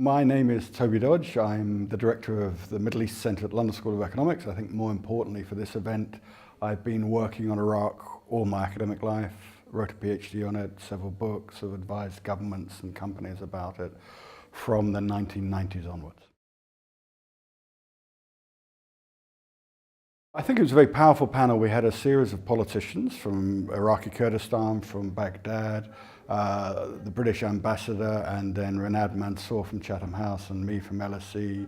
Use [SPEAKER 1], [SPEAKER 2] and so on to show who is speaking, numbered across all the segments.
[SPEAKER 1] My name is Toby. I'm the director of the Middle East Centre at London School of Economics. I think more importantly for this event, I've been working on Iraq all my academic life, wrote a PhD on it, several books, have advised governments and companies about it from the 1990s onwards. I think it was a very powerful panel. We had a series of politicians from Iraqi Kurdistan, from Baghdad, the British ambassador, and then Renad Mansour from Chatham House and me from LSE,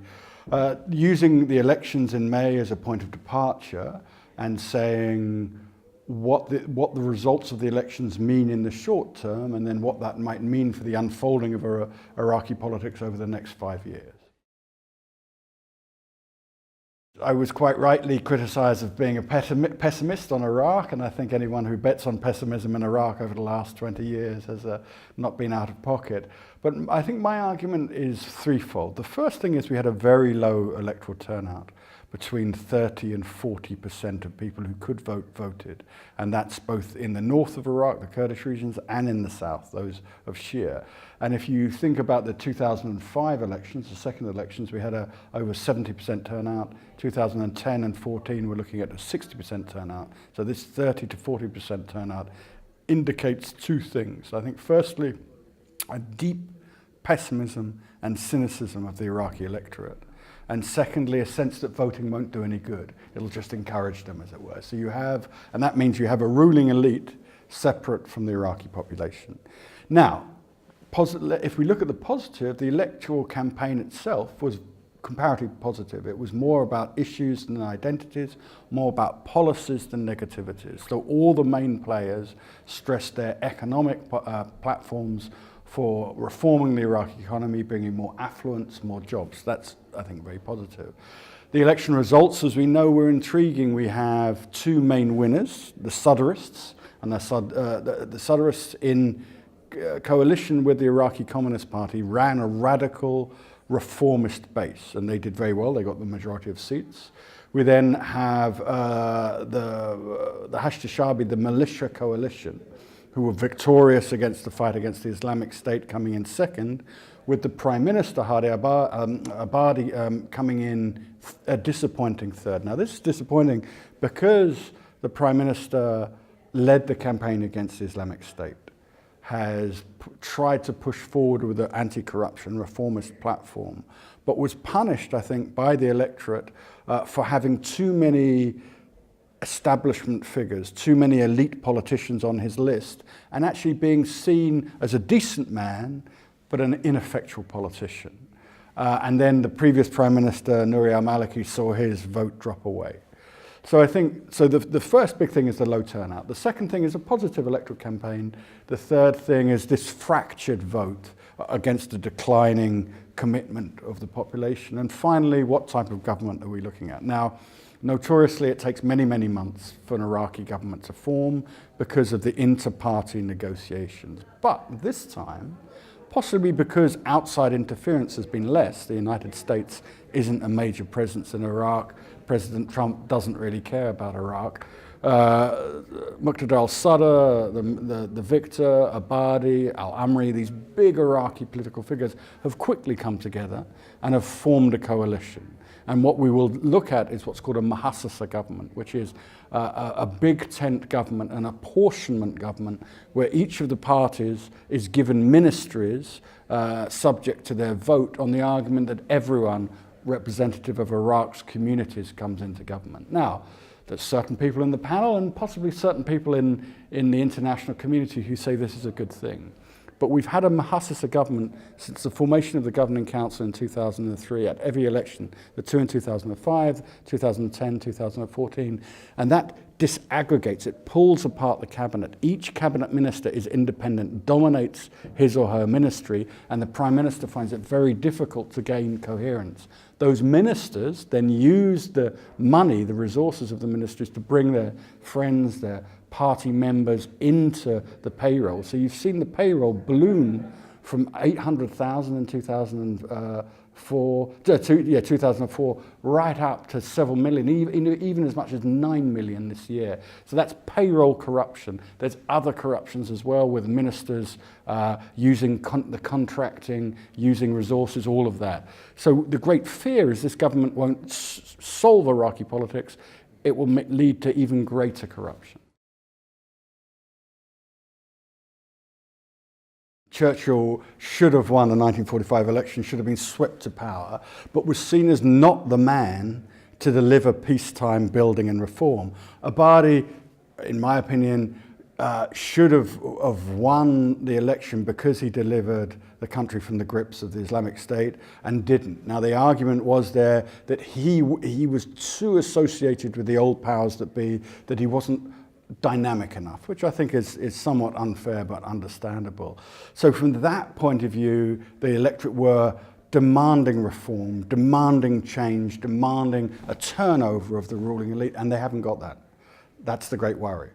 [SPEAKER 1] using the elections in May as a point of departure and saying what the results of the elections mean in the short term and then what that might mean for the unfolding of Iraqi politics over the next 5 years. I was quite rightly criticised of being a pessimist on Iraq, and I think anyone who bets on pessimism in Iraq over the last 20 years has not been out of pocket. But I think my argument is threefold. The first thing is we had a very low electoral turnout. Between 30 and 40% of people who could vote voted. And that's both in the north of Iraq, the Kurdish regions, and in the south, those of Shia. And if you think about the 2005 elections, the second elections, we had over 70% turnout. 2010 and 14, we're looking at a 60% turnout. So this 30 to 40% turnout indicates two things. I think firstly, a deep pessimism and cynicism of the Iraqi electorate. And secondly, a sense that voting won't do any good. It'll just encourage them, as it were. So you have, and that means you have a ruling elite separate from the Iraqi population. Now, if we look at the positive, the electoral campaign itself was comparatively positive. It was more about issues than identities, more about policies than negativities. So all the main players stressed their economic platforms for reforming the Iraqi economy, bringing more affluence, more jobs. That's, I think, very positive. The election results, as we know, were intriguing. We have two main winners, the Sadrists, and the Sadrists in coalition with the Iraqi Communist Party ran a radical reformist base, and they did very well. They got the majority of seats. We then have the Hashd Shabi, the militia coalition, who were victorious against the fight against the Islamic State, coming in second, with the Prime Minister, Hadi Abadi, coming in a disappointing third. Now, this is disappointing because the Prime Minister led the campaign against the Islamic State, has tried to push forward with an anti-corruption reformist platform, but was punished, I think, by the electorate for having too many establishment figures, too many elite politicians on his list, and actually being seen as a decent man, but an ineffectual politician. And then the previous Prime Minister, Nouri al-Maliki, saw his vote drop away. So I think, the first big thing is the low turnout. The second thing is a positive electoral campaign. The third thing is this fractured vote against a declining commitment of the population. And finally, what type of government are we looking at? Now, notoriously, it takes many, many months for an Iraqi government to form because of the inter-party negotiations. But this time, possibly because outside interference has been less, the United States isn't a major presence in Iraq, President Trump doesn't really care about Iraq. Muqtada al-Sadr, the victor, Abadi, al-Amri, these big Iraqi political figures have quickly come together and have formed a coalition. And what we will look at is what's called a muhassasa government, which is a big tent government, an apportionment government, where each of the parties is given ministries subject to their vote on the argument that everyone representative of Iraq's communities comes into government. Now, there's certain people in the panel and possibly certain people in the international community who say this is a good thing. But we've had a muhassasa government since the formation of the Governing Council in 2003 at every election, the two in 2005, 2010, 2014, and that disaggregates, it pulls apart the cabinet. Each cabinet minister is independent, dominates his or her ministry, and the Prime Minister finds it very difficult to gain coherence. Those ministers then use the money, the resources of the ministries to bring their friends, their party members into the payroll. So you've seen the payroll balloon from 800,000 in 2004, right up to several million, even as much as 9 million this year. So that's payroll corruption. There's other corruptions as well, with ministers using the contracting, using resources, all of that. So the great fear is this government won't solve Iraqi politics. It will lead to even greater corruption. Churchill should have won the 1945 election, should have been swept to power, but was seen as not the man to deliver peacetime building and reform. Abadi, in my opinion, should have won the election because he delivered the country from the grips of the Islamic State and didn't. Now the argument was there that he was too associated with the old powers that be, that he wasn't dynamic enough, which I think is somewhat unfair but understandable. So from that point of view, the electorate were demanding reform, demanding change, demanding a turnover of the ruling elite, and they haven't got that. That's the great worry.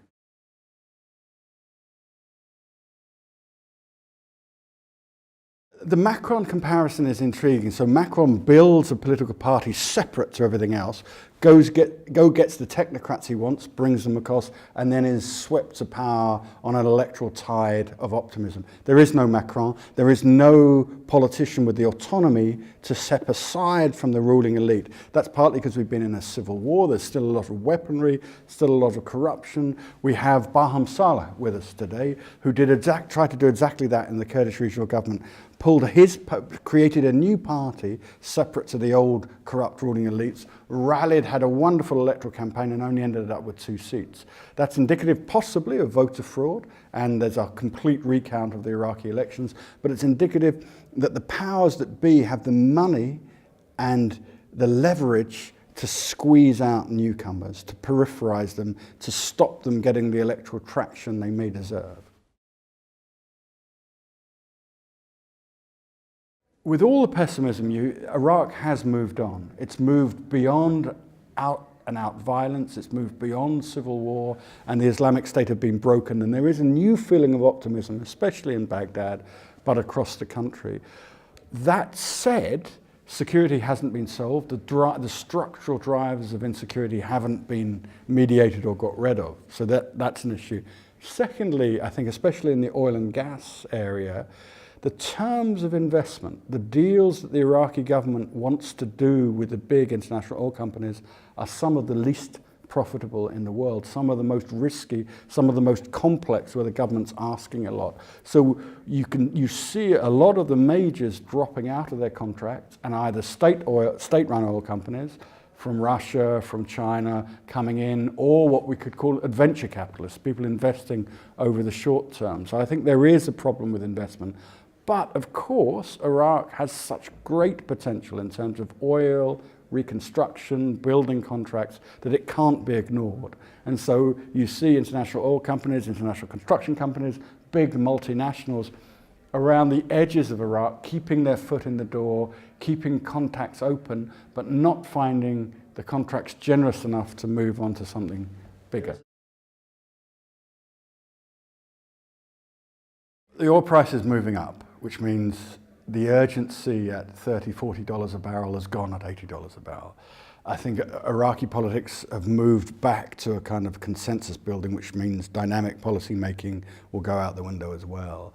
[SPEAKER 1] The Macron comparison is intriguing. So Macron builds a political party separate to everything else, gets the technocrats he wants, brings them across, and then is swept to power on an electoral tide of optimism. There is no Macron. There is no politician with the autonomy to step aside from the ruling elite. That's partly because we've been in a civil war. There's still a lot of weaponry, still a lot of corruption. We have Barham Saleh with us today, who tried to do exactly that in the Kurdish regional government. Created a new party separate to the old corrupt ruling elites, rallied, had a wonderful electoral campaign and only ended up with 2 seats. That's indicative possibly of voter fraud, and there's a complete recount of the Iraqi elections, but it's indicative that the powers that be have the money and the leverage to squeeze out newcomers, to peripherize them, to stop them getting the electoral traction they may deserve. With all the pessimism, Iraq has moved on. It's moved beyond out-and-out violence, it's moved beyond civil war, and the Islamic State have been broken, and there is a new feeling of optimism, especially in Baghdad, but across the country. That said, security hasn't been solved. The structural drivers of insecurity haven't been mediated or got rid of, so that's an issue. Secondly, I think especially in the oil and gas area, the terms of investment, the deals that the Iraqi government wants to do with the big international oil companies are some of the least profitable in the world, some of the most risky, some of the most complex, where the government's asking a lot. So you see a lot of the majors dropping out of their contracts, and either state-run oil companies from Russia, from China coming in, or what we could call adventure capitalists, people investing over the short term. So I think there is a problem with investment. But of course, Iraq has such great potential in terms of oil, reconstruction, building contracts, that it can't be ignored. And so you see international oil companies, international construction companies, big multinationals around the edges of Iraq, keeping their foot in the door, keeping contacts open, but not finding the contracts generous enough to move on to something bigger. The oil price is moving up, which means the urgency at $30, $40 a barrel has gone at $80 a barrel. I think Iraqi politics have moved back to a kind of consensus building, which means dynamic policy making will go out the window as well.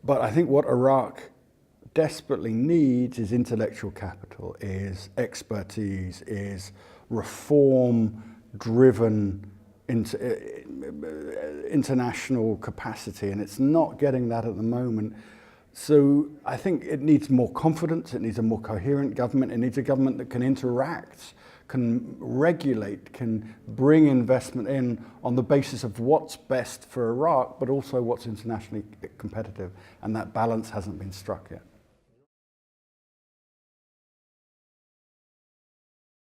[SPEAKER 1] But I think what Iraq desperately needs is intellectual capital, is expertise, is reform-driven international capacity, and it's not getting that at the moment. So I think it needs more confidence, it needs a more coherent government, it needs a government that can interact, can regulate, can bring investment in on the basis of what's best for Iraq, but also what's internationally competitive, and that balance hasn't been struck yet.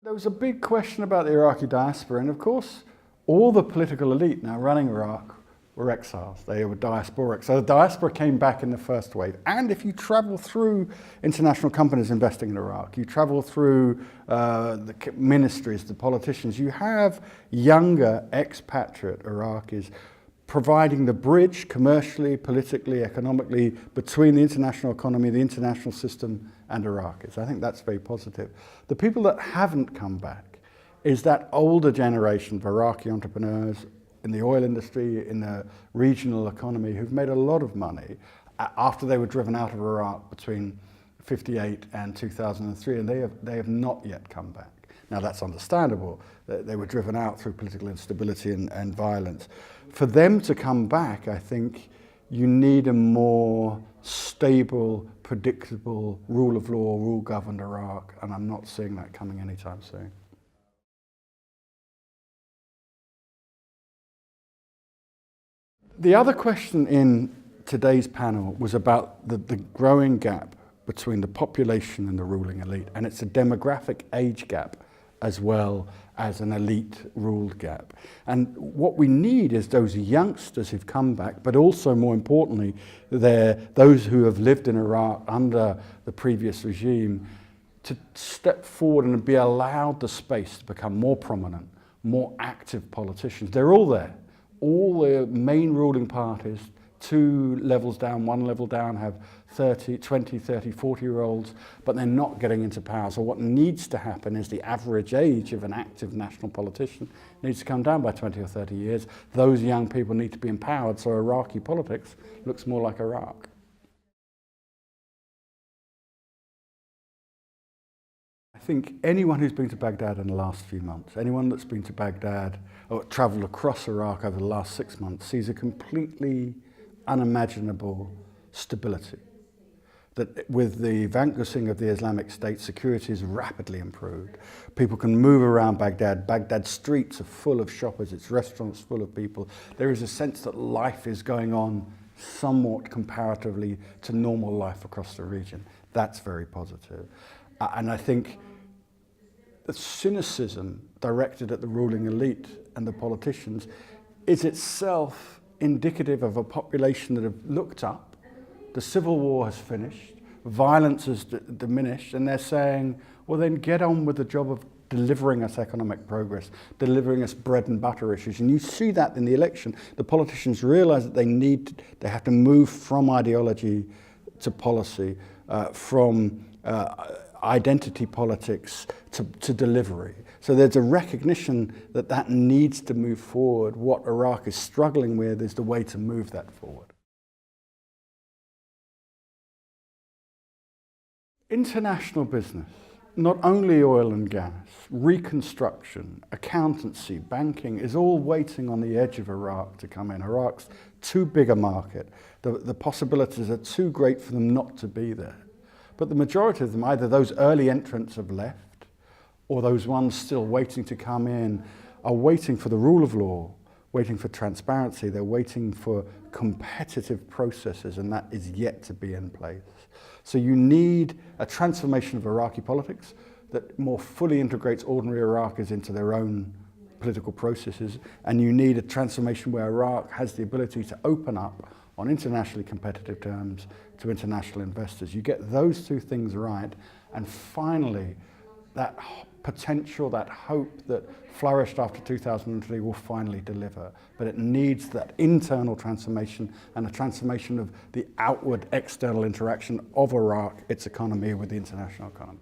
[SPEAKER 1] There was a big question about the Iraqi diaspora, and of course, all the political elite now running Iraq were exiles. They were diasporic. So the diaspora came back in the first wave. And if you travel through international companies investing in Iraq, you travel through the ministries, the politicians, you have younger expatriate Iraqis providing the bridge commercially, politically, economically between the international economy, the international system, and Iraqis. I think that's very positive. The people that haven't come back is that older generation of Iraqi entrepreneurs in the oil industry, in the regional economy, who've made a lot of money after they were driven out of Iraq between 1958 and 2003, and they have not yet come back. Now that's understandable. They were driven out through political instability and violence. For them to come back, I think you need a more stable, predictable, rule of law, rule-governed Iraq, and I'm not seeing that coming anytime soon. The other question in today's panel was about the growing gap between the population and the ruling elite, and it's a demographic age gap as well as an elite ruled gap. And what we need is those youngsters who've come back, but also more importantly, those who have lived in Iraq under the previous regime, to step forward and be allowed the space to become more prominent, more active politicians. They're all there. All the main ruling parties, 2 levels down, 1 level down, have 20, 30, 40-year-olds, but they're not getting into power. So what needs to happen is the average age of an active national politician needs to come down by 20 or 30 years. Those young people need to be empowered so Iraqi politics looks more like Iraq. I think anyone who's been to Baghdad in the last few months, anyone that's been to Baghdad or travelled across Iraq over the last 6 months, sees a completely unimaginable stability. That with the vanquishing of the Islamic State, security is rapidly improved. People can move around Baghdad. Baghdad streets are full of shoppers, its restaurants full of people. There is a sense that life is going on somewhat comparatively to normal life across the region. That's very positive. And I think the cynicism directed at the ruling elite and the politicians is itself indicative of a population that have looked up. The civil war has finished, violence has diminished, and they're saying, well then get on with the job of delivering us economic progress, delivering us bread and butter issues. And you see that in the election. The politicians realize that they have to move from ideology to policy, from identity politics to delivery. So there's a recognition that that needs to move forward. What Iraq is struggling with is the way to move that forward. International business, not only oil and gas, reconstruction, accountancy, banking, is all waiting on the edge of Iraq to come in. Iraq's too big a market. The possibilities are too great for them not to be there. But the majority of them, either those early entrants have left, or those ones still waiting to come in, are waiting for the rule of law, waiting for transparency, they're waiting for competitive processes, and that is yet to be in place. So you need a transformation of Iraqi politics that more fully integrates ordinary Iraqis into their own political processes, and you need a transformation where Iraq has the ability to open up on internationally competitive terms to international investors. You get those 2 things right, and finally, that potential, that hope that flourished after 2003 will finally deliver. But it needs that internal transformation and a transformation of the outward external interaction of Iraq, its economy, with the international economy.